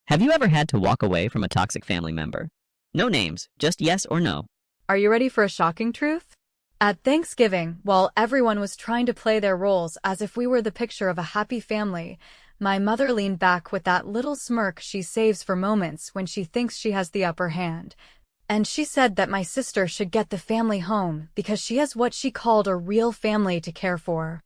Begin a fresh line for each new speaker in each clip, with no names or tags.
Have you ever had to walk away from a toxic family member? No names, just yes or no.
Are you ready for a shocking truth? At Thanksgiving, while everyone was trying to play their roles as if we were the picture of a happy family, my mother leaned back with that little smirk she saves for moments when she thinks she has the upper hand. And she said that my sister should get the family home because she has what she called a real family to care for.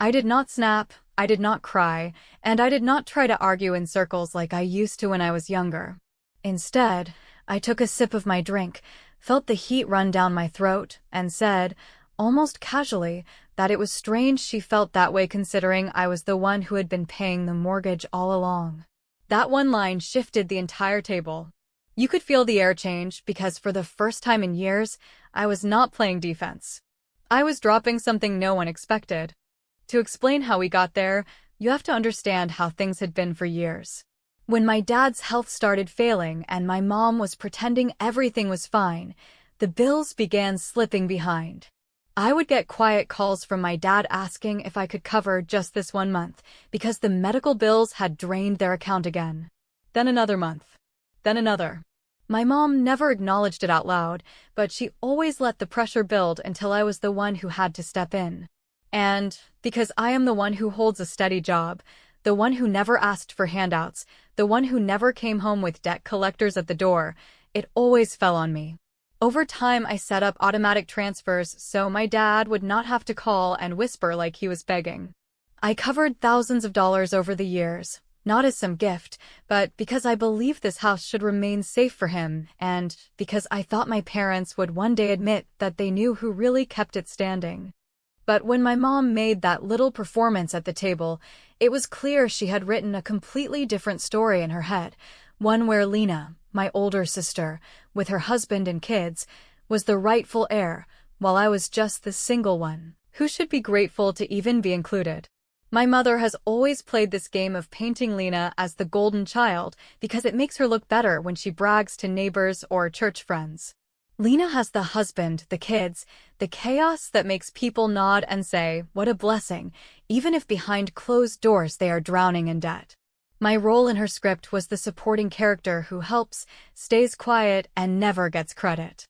I did not snap, I did not cry, and I did not try to argue in circles like I used to when I was younger. Instead, I took a sip of my drink, felt the heat run down my throat, and said, almost casually, that it was strange she felt that way considering I was the one who had been paying the mortgage all along. That one line shifted the entire table. You could feel the air change because for the first time in years, I was not playing defense. I was dropping something no one expected. To explain how we got there, you have to understand how things had been for years. When my dad's health started failing and my mom was pretending everything was fine, the bills began slipping behind. I would get quiet calls from my dad asking if I could cover just this one month because the medical bills had drained their account again. Then another month. Then another. My mom never acknowledged it out loud, but she always let the pressure build until I was the one who had to step in. And because I am the one who holds a steady job, the one who never asked for handouts, the one who never came home with debt collectors at the door, it always fell on me. Over time, I set up automatic transfers so my dad would not have to call and whisper like he was begging. I covered thousands of dollars over the years, not as some gift, but because I believed this house should remain safe for him, and because I thought my parents would one day admit that they knew who really kept it standing. But when my mom made that little performance at the table, it was clear she had written a completely different story in her head, one where Lena, my older sister, with her husband and kids, was the rightful heir, while I was just the single one, who should be grateful to even be included. My mother has always played this game of painting Lena as the golden child because it makes her look better when she brags to neighbors or church friends. Lena has the husband, the kids, the chaos that makes people nod and say, what a blessing, even if behind closed doors they are drowning in debt. My role in her script was the supporting character who helps, stays quiet, and never gets credit.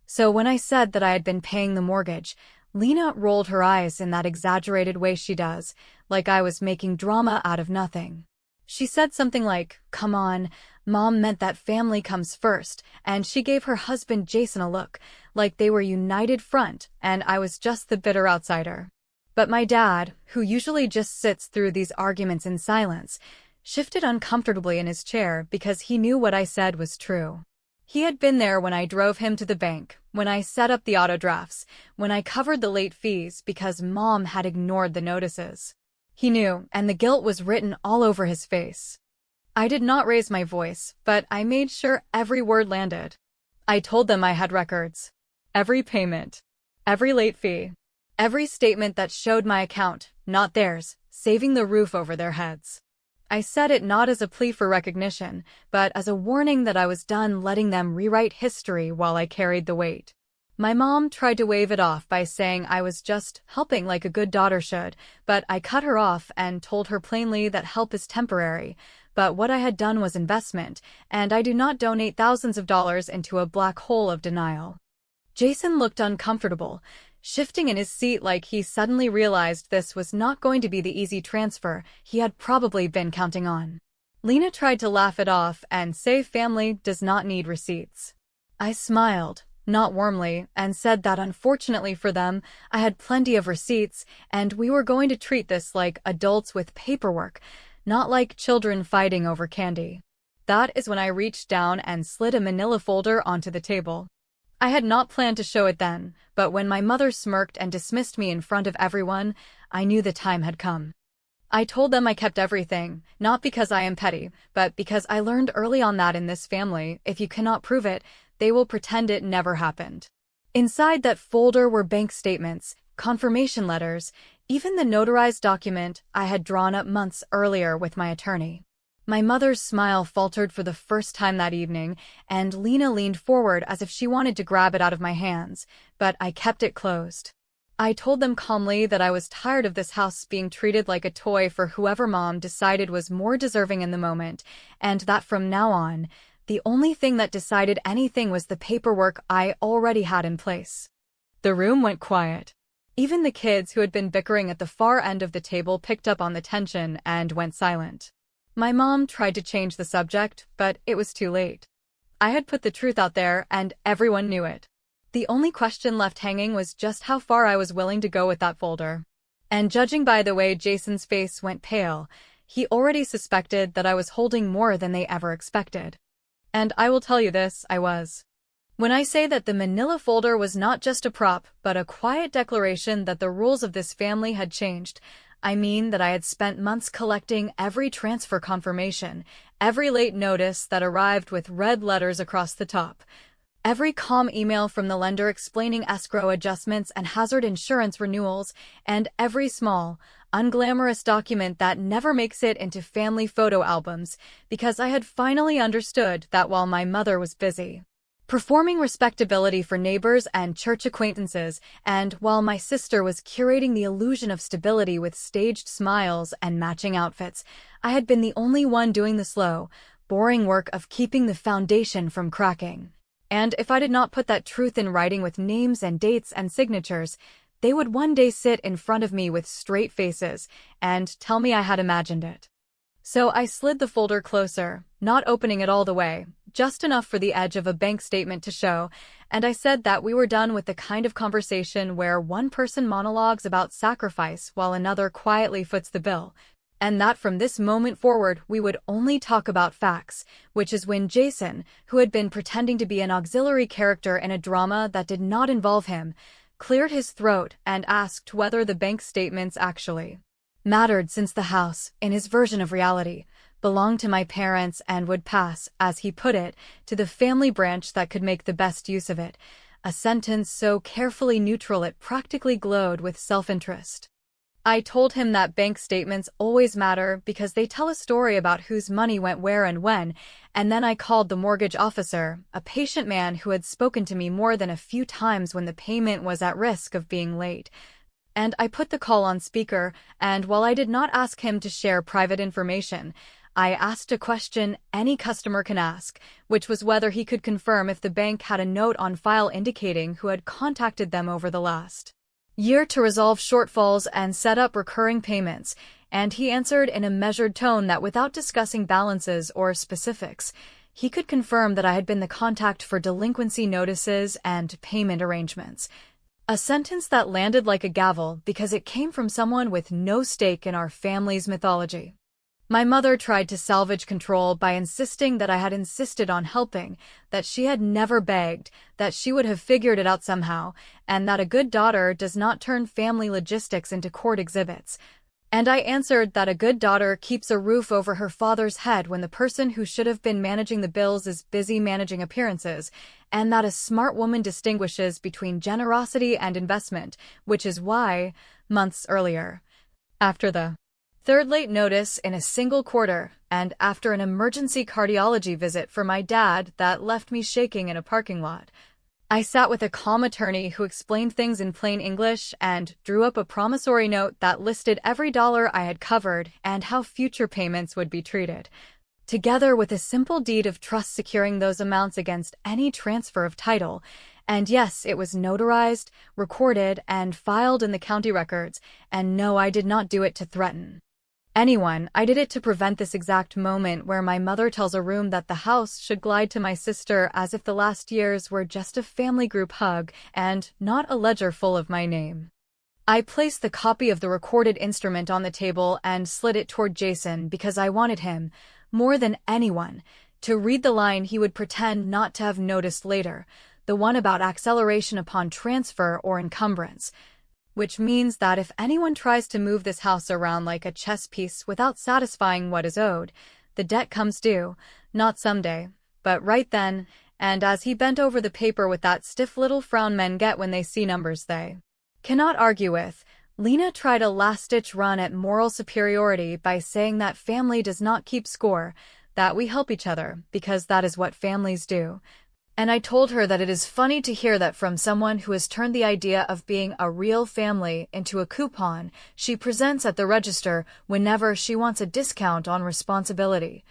So when I said that I had been paying the mortgage, Lena rolled her eyes in that exaggerated way she does, like I was making drama out of nothing. She said something like, come on, Mom meant that family comes first, and she gave her husband Jason a look, like they were united front, and I was just the bitter outsider. But my dad, who usually just sits through these arguments in silence, shifted uncomfortably in his chair because he knew what I said was true. He had been there when I drove him to the bank, when I set up the auto drafts, when I covered the late fees because Mom had ignored the notices. He knew, and the guilt was written all over his face. I did not raise my voice, but I made sure every word landed. I told them I had records. Every payment. Every late fee. Every statement that showed my account, not theirs, saving the roof over their heads. I said it not as a plea for recognition, but as a warning that I was done letting them rewrite history while I carried the weight. My mom tried to wave it off by saying I was just helping like a good daughter should, but I cut her off and told her plainly that help is temporary, but what I had done was investment, and I do not donate thousands of dollars into a black hole of denial. Jason looked uncomfortable, shifting in his seat like he suddenly realized this was not going to be the easy transfer he had probably been counting on. Lena tried to laugh it off and say family does not need receipts. I smiled, not warmly, and said that unfortunately for them, I had plenty of receipts, and we were going to treat this like adults with paperwork, not like children fighting over candy. That is when I reached down and slid a manila folder onto the table. I had not planned to show it then, but when my mother smirked and dismissed me in front of everyone, I knew the time had come. I told them I kept everything, not because I am petty, but because I learned early on that in this family, if you cannot prove it, they will pretend it never happened. Inside that folder were bank statements, confirmation letters, even the notarized document I had drawn up months earlier with my attorney. My mother's smile faltered for the first time that evening, and Lena leaned forward as if she wanted to grab it out of my hands, but I kept it closed. I told them calmly that I was tired of this house being treated like a toy for whoever mom decided was more deserving in the moment, and that from now on, the only thing that decided anything was the paperwork I already had in place. The room went quiet. Even the kids who had been bickering at the far end of the table picked up on the tension and went silent. My mom tried to change the subject, but it was too late. I had put the truth out there, and everyone knew it. The only question left hanging was just how far I was willing to go with that folder. And judging by the way Jason's face went pale, he already suspected that I was holding more than they ever expected. And I will tell you this, I was. When I say that the manila folder was not just a prop, but a quiet declaration that the rules of this family had changed, I mean that I had spent months collecting every transfer confirmation, every late notice that arrived with red letters across the top, every calm email from the lender explaining escrow adjustments and hazard insurance renewals, and every small, unglamorous document that never makes it into family photo albums, because I had finally understood that while my mother was busy performing respectability for neighbors and church acquaintances, and while my sister was curating the illusion of stability with staged smiles and matching outfits, I had been the only one doing the slow, boring work of keeping the foundation from cracking. And if I did not put that truth in writing with names and dates and signatures, they would one day sit in front of me with straight faces and tell me I had imagined it. So I slid the folder closer, not opening it all the way, just enough for the edge of a bank statement to show, and I said that we were done with the kind of conversation where one person monologues about sacrifice while another quietly foots the bill, and that from this moment forward we would only talk about facts, which is when Jason, who had been pretending to be an auxiliary character in a drama that did not involve him, cleared his throat and asked whether the bank statements actually mattered, since the house, in his version of reality, belonged to my parents and would pass, as he put it, to the family branch that could make the best use of it, a sentence so carefully neutral it practically glowed with self-interest. I told him that bank statements always matter because they tell a story about whose money went where and when, and then I called the mortgage officer, a patient man who had spoken to me more than a few times when the payment was at risk of being late. And I put the call on speaker, and while I did not ask him to share private information, I asked a question any customer can ask, which was whether he could confirm if the bank had a note on file indicating who had contacted them over the last year to resolve shortfalls and set up recurring payments, and he answered in a measured tone that without discussing balances or specifics, he could confirm that I had been the contact for delinquency notices and payment arrangements. A sentence that landed like a gavel because it came from someone with no stake in our family's mythology. My mother tried to salvage control by insisting that I had insisted on helping, that she had never begged, that she would have figured it out somehow, and that a good daughter does not turn family logistics into court exhibits. And I answered that a good daughter keeps a roof over her father's head when the person who should have been managing the bills is busy managing appearances, and that a smart woman distinguishes between generosity and investment, which is why, months earlier, after the third late notice in a single quarter, and after an emergency cardiology visit for my dad that left me shaking in a parking lot, I sat with a calm attorney who explained things in plain English and drew up a promissory note that listed every dollar I had covered and how future payments would be treated, together with a simple deed of trust securing those amounts against any transfer of title. And yes, it was notarized, recorded, and filed in the county records, and no, I did not do it to threaten anyone. I did it to prevent this exact moment where my mother tells a room that the house should glide to my sister as if the last years were just a family group hug and not a ledger full of my name. I placed the copy of the recorded instrument on the table and slid it toward Jason because I wanted him, more than anyone, to read the line he would pretend not to have noticed later, the one about acceleration upon transfer or encumbrance, which means that if anyone tries to move this house around like a chess piece without satisfying what is owed, the debt comes due, not someday, but right then, and as he bent over the paper with that stiff little frown men get when they see numbers they cannot argue with, Lena tried a last-ditch run at moral superiority by saying that family does not keep score, that we help each other, because that is what families do. And I told her that it is funny to hear that from someone who has turned the idea of being a real family into a coupon she presents at the register whenever she wants a discount on responsibility.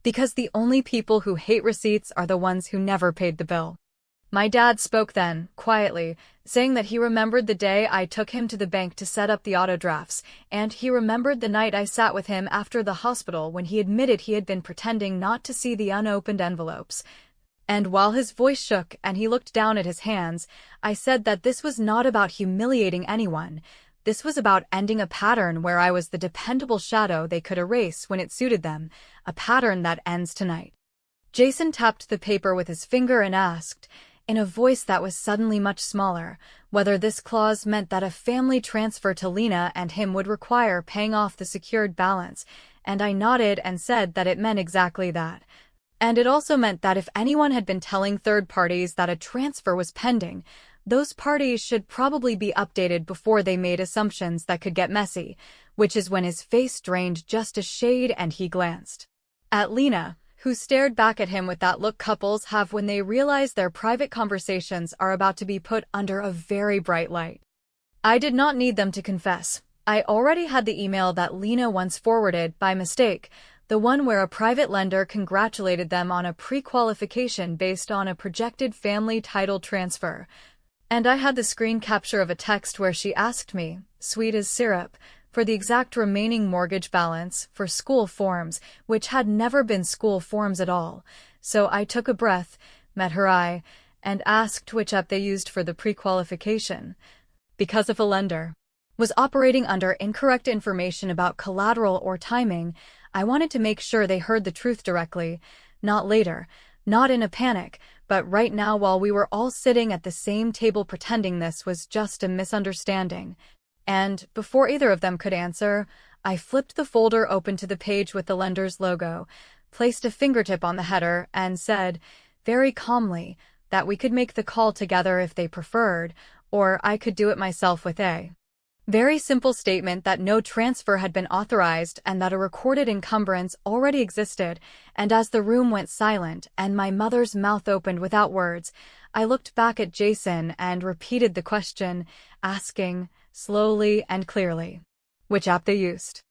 Because the only people who hate receipts are the ones who never paid the bill. My dad spoke then, quietly, saying that he remembered the day I took him to the bank to set up the auto drafts, and he remembered the night I sat with him after the hospital when he admitted he had been pretending not to see the unopened envelopes. And while his voice shook and he looked down at his hands, I said that this was not about humiliating anyone. This was about ending a pattern where I was the dependable shadow they could erase when it suited them, a pattern that ends tonight. Jason tapped the paper with his finger and asked, in a voice that was suddenly much smaller, whether this clause meant that a family transfer to Lena and him would require paying off the secured balance, and I nodded and said that it meant exactly that. And it also meant that if anyone had been telling third parties that a transfer was pending, those parties should probably be updated before they made assumptions that could get messy, which is when his face drained just a shade and he glanced at Lena, who stared back at him with that look couples have when they realize their private conversations are about to be put under a very bright light. I did not need them to confess. I already had the email that Lena once forwarded by mistake, the one where a private lender congratulated them on a pre-qualification based on a projected family title transfer. And I had the screen capture of a text where she asked me, sweet as syrup, for the exact remaining mortgage balance for school forms, which had never been school forms at all. So I took a breath, met her eye, and asked which app they used for the pre-qualification. Because if a lender was operating under incorrect information about collateral or timing, I wanted to make sure they heard the truth directly, not later, not in a panic, but right now while we were all sitting at the same table pretending this was just a misunderstanding. And, before either of them could answer, I flipped the folder open to the page with the lender's logo, placed a fingertip on the header, and said, very calmly, that we could make the call together if they preferred, or I could do it myself with a very simple statement that no transfer had been authorized and that a recorded encumbrance already existed, and as the room went silent and my mother's mouth opened without words, I looked back at Jason and repeated the question, asking, slowly and clearly, which app they used.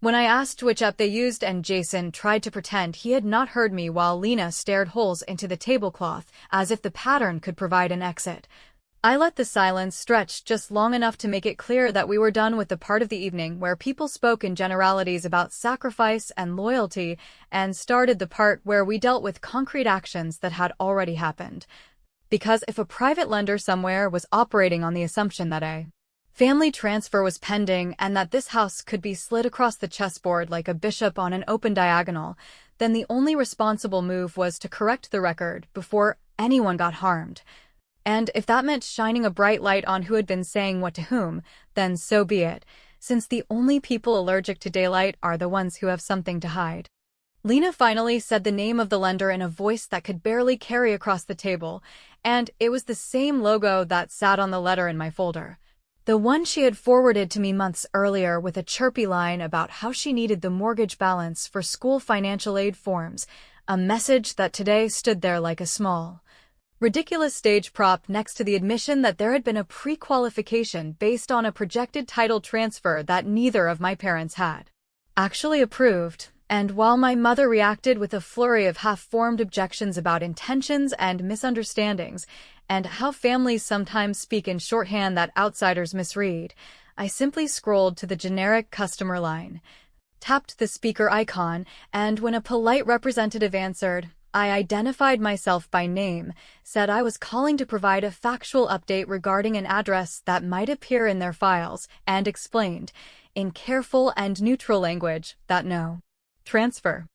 When I asked which app they used and Jason tried to pretend he had not heard me while Lena stared holes into the tablecloth as if the pattern could provide an exit, I let the silence stretch just long enough to make it clear that we were done with the part of the evening where people spoke in generalities about sacrifice and loyalty and started the part where we dealt with concrete actions that had already happened. Because if a private lender somewhere was operating on the assumption that a family transfer was pending and that this house could be slid across the chessboard like a bishop on an open diagonal, then the only responsible move was to correct the record before anyone got harmed. And if that meant shining a bright light on who had been saying what to whom, then so be it, since the only people allergic to daylight are the ones who have something to hide. Lena finally said the name of the lender in a voice that could barely carry across the table, and it was the same logo that sat on the letter in my folder. The one she had forwarded to me months earlier with a chirpy line about how she needed the mortgage balance for school financial aid forms, a message that today stood there like a small, ridiculous stage prop next to the admission that there had been a pre-qualification based on a projected title transfer that neither of my parents had actually approved, and while my mother reacted with a flurry of half-formed objections about intentions and misunderstandings, and how families sometimes speak in shorthand that outsiders misread, I simply scrolled to the generic customer line, tapped the speaker icon, and when a polite representative answered, I identified myself by name, said I was calling to provide a factual update regarding an address that might appear in their files, and explained, in careful and neutral language, that no transfer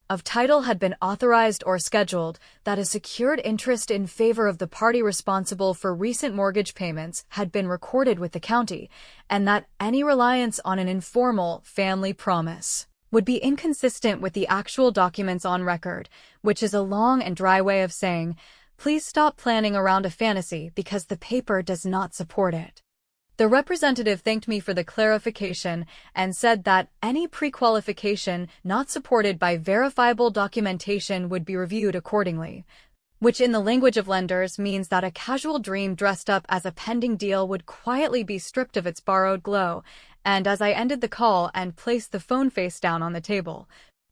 of title had been authorized or scheduled, that a secured interest in favor of the party responsible for recent mortgage payments had been recorded with the county, and that any reliance on an informal family promise would be inconsistent with the actual documents on record, which is a long and dry way of saying, please stop planning around a fantasy because the paper does not support it. The representative thanked me for the clarification and said that any pre-qualification not supported by verifiable documentation would be reviewed accordingly. which in the language of lenders means that a casual dream dressed up as a pending deal would quietly be stripped of its borrowed glow. And as I ended the call and placed the phone face down on the table,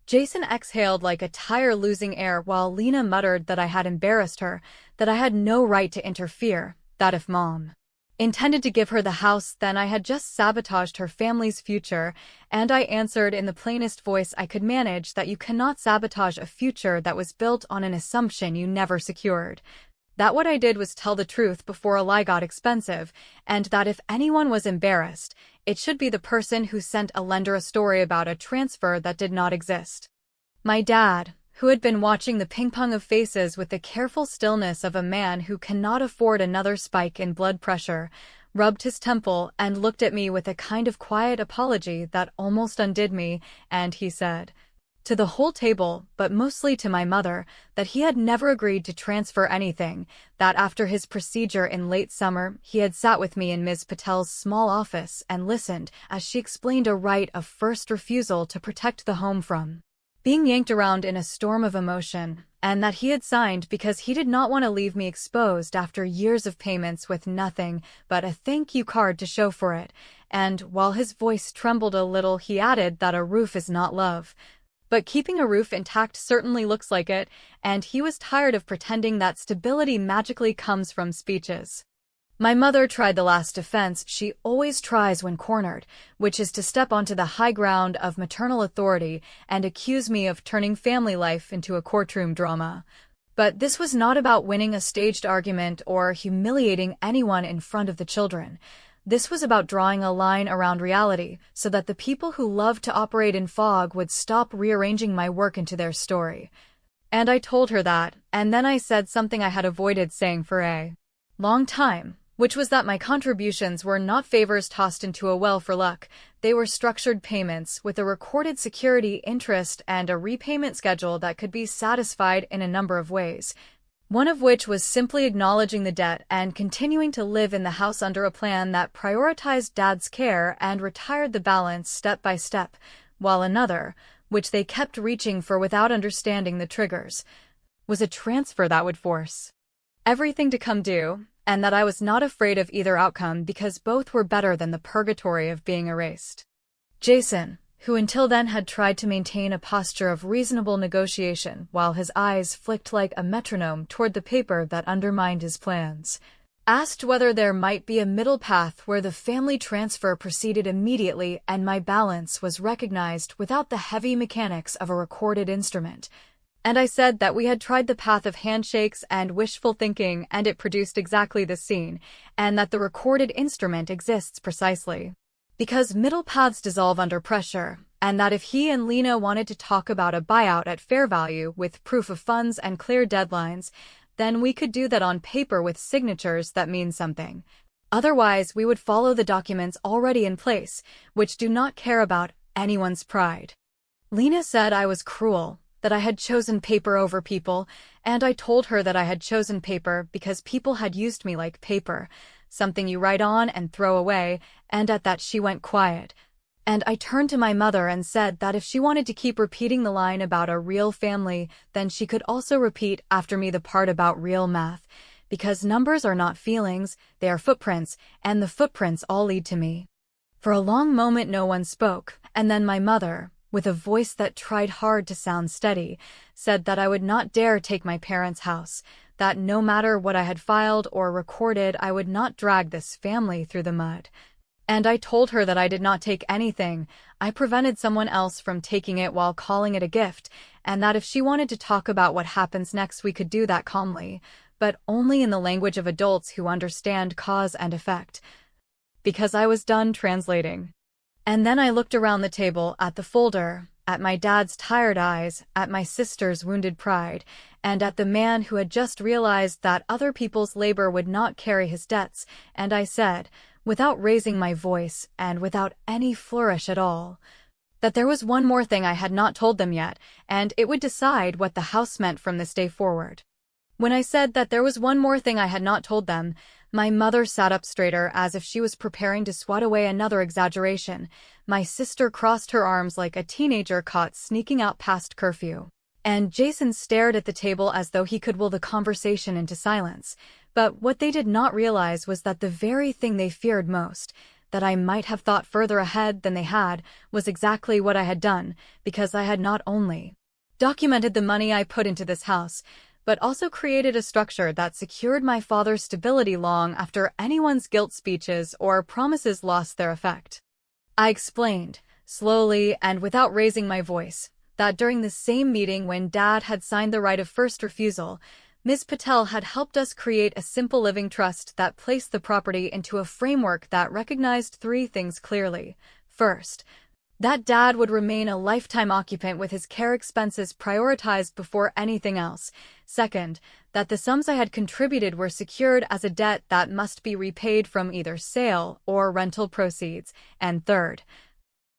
Jason exhaled like a tire losing air while Lena muttered that I had embarrassed her, that I had no right to interfere, that if Mom intended to give her the house, then I had just sabotaged her family's future, and I answered in the plainest voice I could manage that you cannot sabotage a future that was built on an assumption you never secured. That what I did was tell the truth before a lie got expensive, and that if anyone was embarrassed, it should be the person who sent a lender a story about a transfer that did not exist. My dad, who had been watching the ping-pong of faces with the careful stillness of a man who cannot afford another spike in blood pressure, rubbed his temple and looked at me with a kind of quiet apology that almost undid me, and he said, to the whole table, but mostly to my mother, that he had never agreed to transfer anything, that after his procedure in late summer, he had sat with me in Ms. Patel's small office and listened as she explained a right of first refusal to protect the home from being yanked around in a storm of emotion, and that he had signed because he did not want to leave me exposed after years of payments with nothing but a thank you card to show for it, and while his voice trembled a little he added that a roof is not love. But keeping a roof intact certainly looks like it, and he was tired of pretending that stability magically comes from speeches. My mother tried the last defense she always tries when cornered, which is to step onto the high ground of maternal authority and accuse me of turning family life into a courtroom drama. But this was not about winning a staged argument or humiliating anyone in front of the children. This was about drawing a line around reality so that the people who love to operate in fog would stop rearranging my work into their story. And I told her that, and then I said something I had avoided saying for a long time, which was that my contributions were not favors tossed into a well for luck. They were structured payments with a recorded security interest and a repayment schedule that could be satisfied in a number of ways. One of which was simply acknowledging the debt and continuing to live in the house under a plan that prioritized Dad's care and retired the balance step by step, while another, which they kept reaching for without understanding the triggers, was a transfer that would force everything to come due, and that I was not afraid of either outcome because both were better than the purgatory of being erased. Jason, who until then had tried to maintain a posture of reasonable negotiation while his eyes flicked like a metronome toward the paper that undermined his plans, asked whether there might be a middle path where the family transfer proceeded immediately and my balance was recognized without the heavy mechanics of a recorded instrument. And I said that we had tried the path of handshakes and wishful thinking and it produced exactly the scene, and that the recorded instrument exists precisely because middle paths dissolve under pressure, and that if he and Lena wanted to talk about a buyout at fair value with proof of funds and clear deadlines, then we could do that on paper with signatures that mean something. Otherwise, we would follow the documents already in place, which do not care about anyone's pride. Lena said I was cruel, that I had chosen paper over people, and I told her that I had chosen paper because people had used me like paper, something you write on and throw away, and at that she went quiet. And I turned to my mother and said that if she wanted to keep repeating the line about a real family, then she could also repeat after me the part about real math, because numbers are not feelings, they are footprints, and the footprints all lead to me. For a long moment no one spoke, and then my mother, with a voice that tried hard to sound steady, said that I would not dare take my parents' house, that no matter what I had filed or recorded I would not drag this family through the mud. And I told her that I did not take anything, I prevented someone else from taking it while calling it a gift, and that if she wanted to talk about what happens next we could do that calmly, but only in the language of adults who understand cause and effect. Because I was done translating. And then I looked around the table at the folder, at my dad's tired eyes, at my sister's wounded pride, and at the man who had just realized that other people's labor would not carry his debts, and I said, without raising my voice and without any flourish at all, that there was one more thing I had not told them yet, and it would decide what the house meant from this day forward. When I said that there was one more thing I had not told them, my mother sat up straighter as if she was preparing to swat away another exaggeration. My sister crossed her arms like a teenager caught sneaking out past curfew. and Jason stared at the table as though he could will the conversation into silence. But what they did not realize was that the very thing they feared most, that I might have thought further ahead than they had, was exactly what I had done, because I had not only documented the money I put into this house, but also created a structure that secured my father's stability long after anyone's guilt speeches or promises lost their effect. I explained, slowly and without raising my voice, that during the same meeting when Dad had signed the right of first refusal, Ms. Patel had helped us create a simple living trust that placed the property into a framework that recognized three things clearly. First, that Dad would remain a lifetime occupant with his care expenses prioritized before anything else. Second, that the sums I had contributed were secured as a debt that must be repaid from either sale or rental proceeds. And third,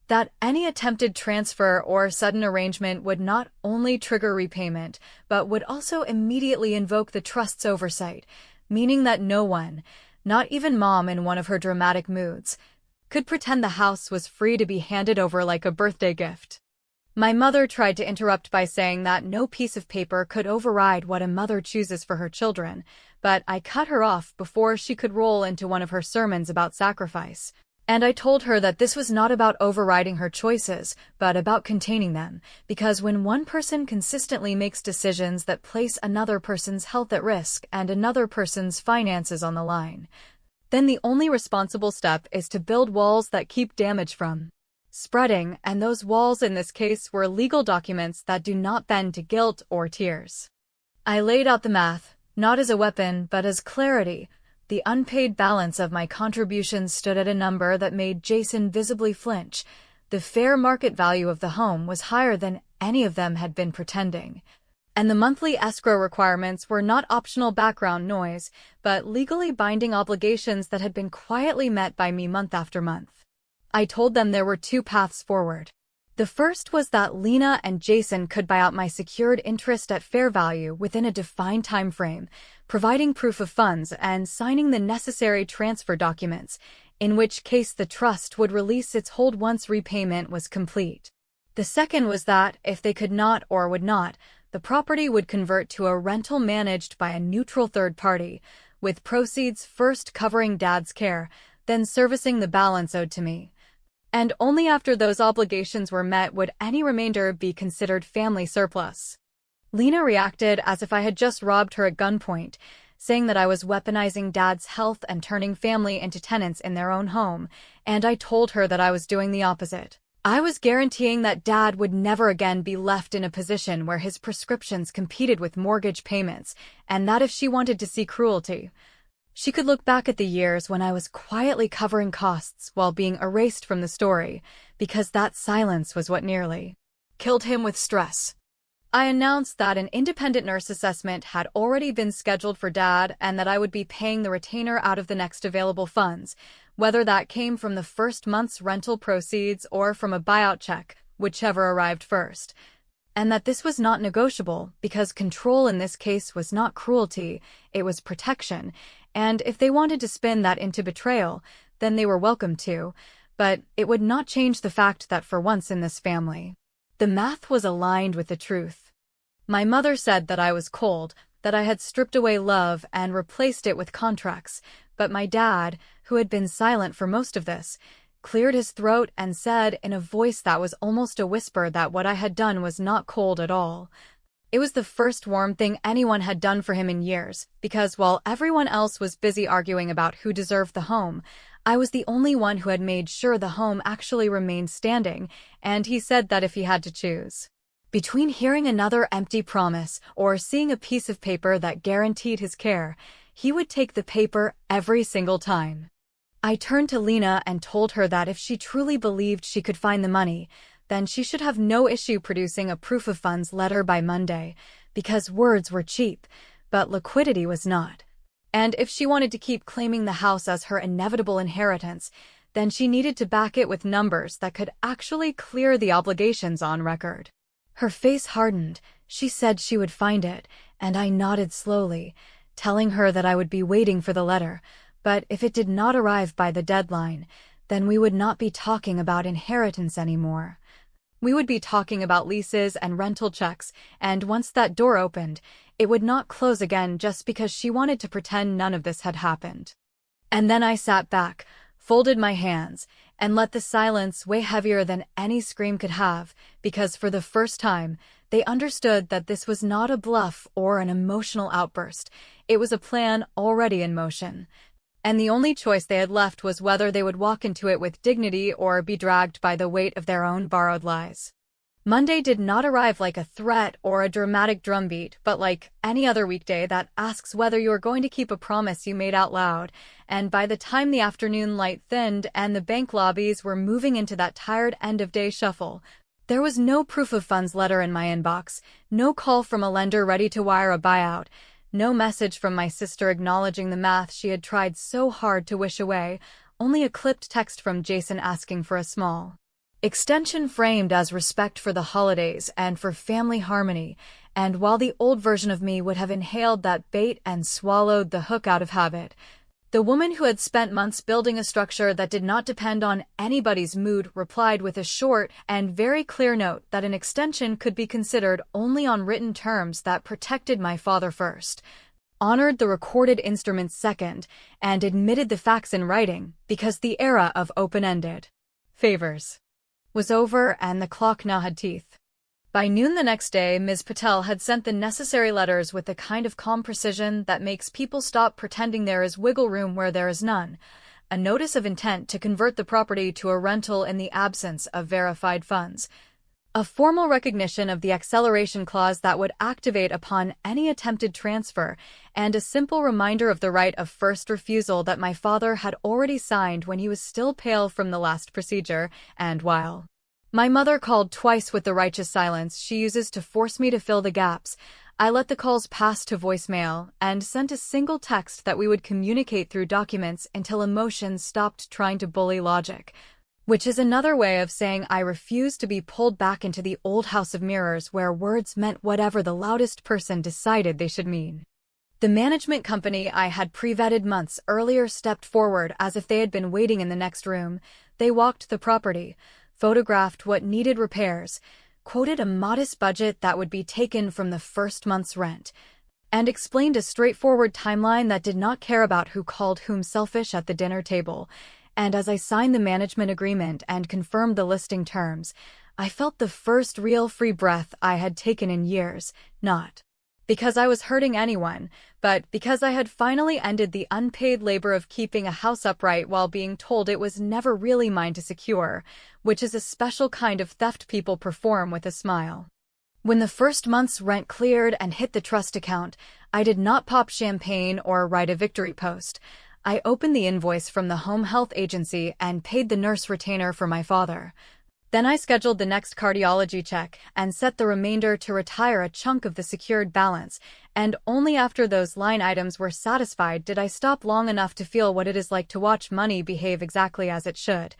that any attempted transfer or sudden arrangement would not only trigger repayment, but would also immediately invoke the trust's oversight, meaning that no one, not even Mom in one of her dramatic moods, could pretend the house was free to be handed over like a birthday gift. My mother tried to interrupt by saying that no piece of paper could override what a mother chooses for her children, but I cut her off before she could roll into one of her sermons about sacrifice. And I told her that this was not about overriding her choices, but about containing them, because when one person consistently makes decisions that place another person's health at risk and another person's finances on the line, then the only responsible step is to build walls that keep damage from spreading, and those walls in this case were legal documents that do not bend to guilt or tears. I laid out the math, not as a weapon but as clarity. The unpaid balance of my contributions stood at a number that made Jason visibly flinch. The fair market value of the home was higher than any of them had been pretending. And the monthly escrow requirements were not optional background noise, but legally binding obligations that had been quietly met by me month after month. I told them there were two paths forward. The first was that Lena and Jason could buy out my secured interest at fair value within a defined time frame, providing proof of funds and signing the necessary transfer documents, in which case the trust would release its hold once repayment was complete. The second was that, if they could not or would not, the property would convert to a rental managed by a neutral third party, with proceeds first covering Dad's care, then servicing the balance owed to me. And only after those obligations were met would any remainder be considered family surplus. Lena reacted as if I had just robbed her at gunpoint, saying that I was weaponizing Dad's health and turning family into tenants in their own home, and I told her that I was doing the opposite. I was guaranteeing that Dad would never again be left in a position where his prescriptions competed with mortgage payments, and that if she wanted to see cruelty, she could look back at the years when I was quietly covering costs while being erased from the story, because that silence was what nearly killed him with stress. I announced that an independent nurse assessment had already been scheduled for Dad and that I would be paying the retainer out of the next available funds, whether that came from the first month's rental proceeds or from a buyout check, whichever arrived first. And that this was not negotiable, because control in this case was not cruelty, it was protection, and if they wanted to spin that into betrayal, then they were welcome to, but it would not change the fact that for once in this family, the math was aligned with the truth. My mother said that I was cold, that I had stripped away love and replaced it with contracts, but my dad, who had been silent for most of this, cleared his throat and said in a voice that was almost a whisper that what I had done was not cold at all. It was the first warm thing anyone had done for him in years, because while everyone else was busy arguing about who deserved the home, I was the only one who had made sure the home actually remained standing, and he said that if he had to choose between hearing another empty promise or seeing a piece of paper that guaranteed his care, he would take the paper every single time. I turned to Lena and told her that if she truly believed she could find the money, then she should have no issue producing a proof of funds letter by Monday, because words were cheap, but liquidity was not. And if she wanted to keep claiming the house as her inevitable inheritance, then she needed to back it with numbers that could actually clear the obligations on record. Her face hardened. She said she would find it, and I nodded slowly, telling her that I would be waiting for the letter, but if it did not arrive by the deadline, then we would not be talking about inheritance anymore. We would be talking about leases and rental checks, and once that door opened, it would not close again just because she wanted to pretend none of this had happened. And then I sat back, folded my hands, and let the silence weigh heavier than any scream could have, because for the first time, they understood that this was not a bluff or an emotional outburst. It was a plan already in motion. And the only choice they had left was whether they would walk into it with dignity or be dragged by the weight of their own borrowed lies. Monday did not arrive like a threat or a dramatic drumbeat, but like any other weekday that asks whether you are going to keep a promise you made out loud, and by the time the afternoon light thinned and the bank lobbies were moving into that tired end-of-day shuffle, there was no proof of funds letter in my inbox, no call from a lender ready to wire a buyout, no message from my sister acknowledging the math she had tried so hard to wish away, only a clipped text from Jason asking for a small extension framed as respect for the holidays and for family harmony, and while the old version of me would have inhaled that bait and swallowed the hook out of habit, the woman who had spent months building a structure that did not depend on anybody's mood replied with a short and very clear note that an extension could be considered only on written terms that protected my father first, honored the recorded instruments second, and admitted the facts in writing because the era of open-ended favors was over and the clock now had teeth. By noon the next day, Ms. Patel had sent the necessary letters with the kind of calm precision that makes people stop pretending there is wiggle room where there is none, a notice of intent to convert the property to a rental in the absence of verified funds, a formal recognition of the acceleration clause that would activate upon any attempted transfer, and a simple reminder of the right of first refusal that my father had already signed when he was still pale from the last procedure, and while my mother called twice with the righteous silence she uses to force me to fill the gaps, I let the calls pass to voicemail and sent a single text that we would communicate through documents until emotions stopped trying to bully logic, which is another way of saying I refuse to be pulled back into the old house of mirrors where words meant whatever the loudest person decided they should mean. The management company I had pre-vetted months earlier stepped forward as if they had been waiting in the next room. They walked the property, photographed what needed repairs, quoted a modest budget that would be taken from the first month's rent, and explained a straightforward timeline that did not care about who called whom selfish at the dinner table. And as I signed the management agreement and confirmed the listing terms, I felt the first real free breath I had taken in years, not because I was hurting anyone, but because I had finally ended the unpaid labor of keeping a house upright while being told it was never really mine to secure, which is a special kind of theft people perform with a smile. When the first month's rent cleared and hit the trust account, I did not pop champagne or write a victory post. I opened the invoice from the home health agency and paid the nurse retainer for my father. Then I scheduled the next cardiology check and set the remainder to retire a chunk of the secured balance, and only after those line items were satisfied did I stop long enough to feel what it is like to watch money behave exactly as it should,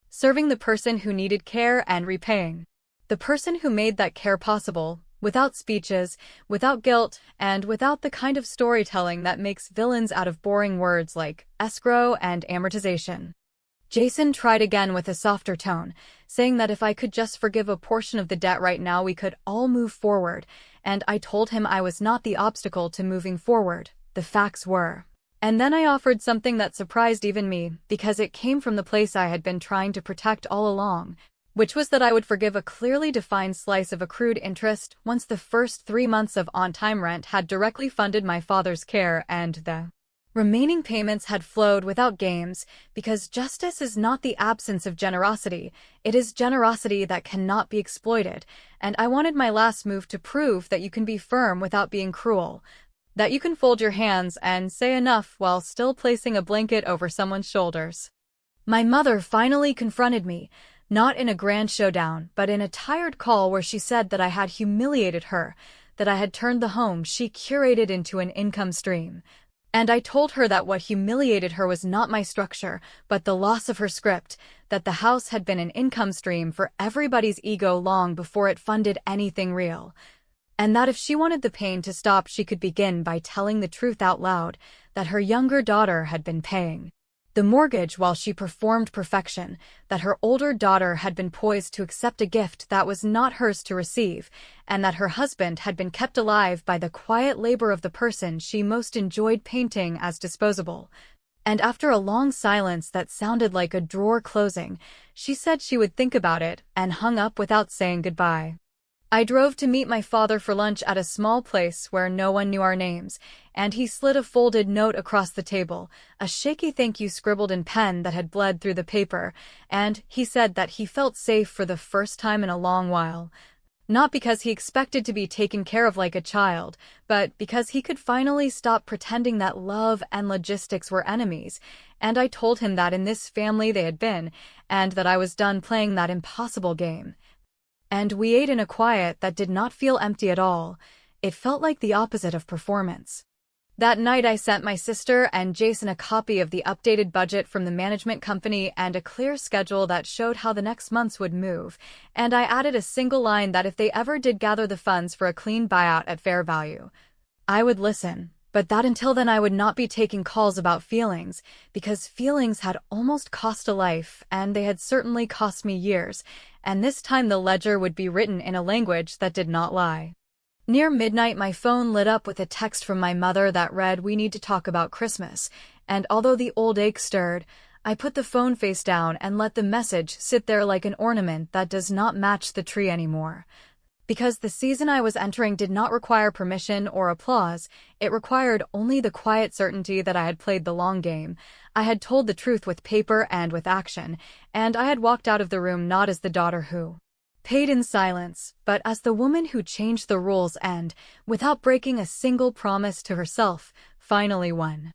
serving the person who needed care and repaying the person who made that care possible, without speeches, without guilt, and without the kind of storytelling that makes villains out of boring words like escrow and amortization. Jason tried again with a softer tone, saying that if I could just forgive a portion of the debt right now we could all move forward, and I told him I was not the obstacle to moving forward, the facts were. And then I offered something that surprised even me, because it came from the place I had been trying to protect all along, which was that I would forgive a clearly defined slice of accrued interest once the first 3 months of on-time rent had directly funded my father's care and the remaining payments had flowed without games, because justice is not the absence of generosity, it is generosity that cannot be exploited, and I wanted my last move to prove that you can be firm without being cruel, that you can fold your hands and say enough while still placing a blanket over someone's shoulders. My mother finally confronted me, not in a grand showdown, but in a tired call where she said that I had humiliated her, that I had turned the home she curated into an income stream. And I told her that what humiliated her was not my structure, but the loss of her script, that the house had been an income stream for everybody's ego long before it funded anything real. And that if she wanted the pain to stop she could begin by telling the truth out loud, that her younger daughter had been paying The mortgage while she performed perfection, that her older daughter had been poised to accept a gift that was not hers to receive, and that her husband had been kept alive by the quiet labor of the person she most enjoyed painting as disposable. And after a long silence that sounded like a drawer closing, she said she would think about it and hung up without saying goodbye. I drove to meet my father for lunch at a small place where no one knew our names, and he slid a folded note across the table, a shaky thank you scribbled in pen that had bled through the paper, and he said that he felt safe for the first time in a long while. Not because he expected to be taken care of like a child, but because he could finally stop pretending that love and logistics were enemies, and I told him that in this family they had been, and that I was done playing that impossible game. And we ate in a quiet that did not feel empty at all. It felt like the opposite of performance. That night I sent my sister and Jason a copy of the updated budget from the management company and a clear schedule that showed how the next months would move, and I added a single line that if they ever did gather the funds for a clean buyout at fair value, I would listen, but that until then I would not be taking calls about feelings, because feelings had almost cost a life, and they had certainly cost me years, and this time the ledger would be written in a language that did not lie. Near midnight, my phone lit up with a text from my mother that read, "We need to talk about Christmas," and although the old ache stirred, I put the phone face down and let the message sit there like an ornament that does not match the tree anymore. Because the season I was entering did not require permission or applause, it required only the quiet certainty that I had played the long game. I had told the truth with paper and with action, and I had walked out of the room not as the daughter who paid in silence, but as the woman who changed the rules and, without breaking a single promise to herself, finally won.